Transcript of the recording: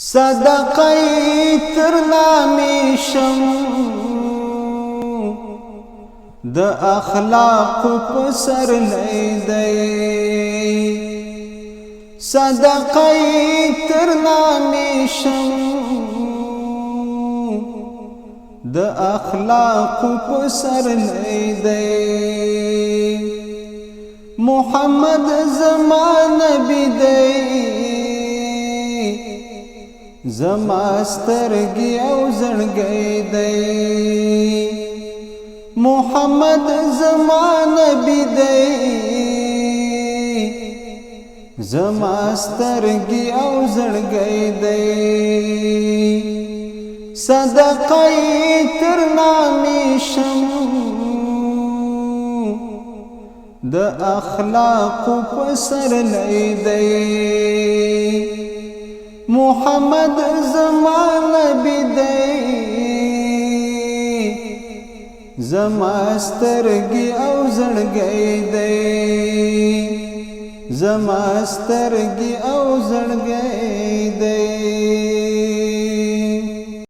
صدقی تر نامی شم د اخلاق پسر لیدی صدقی تر نامی شم د اخلاق پسر لیدی محمد زمان نبی دی زما سترګي او زړګي دی محمد زما نبی دی زما سترګي او زړګي دی صدقې تر نامې شم د اخلاق پسر لیدی محمد زمان نبی دی زما سترګي او زړګي دی زما سترګي او زړګي دی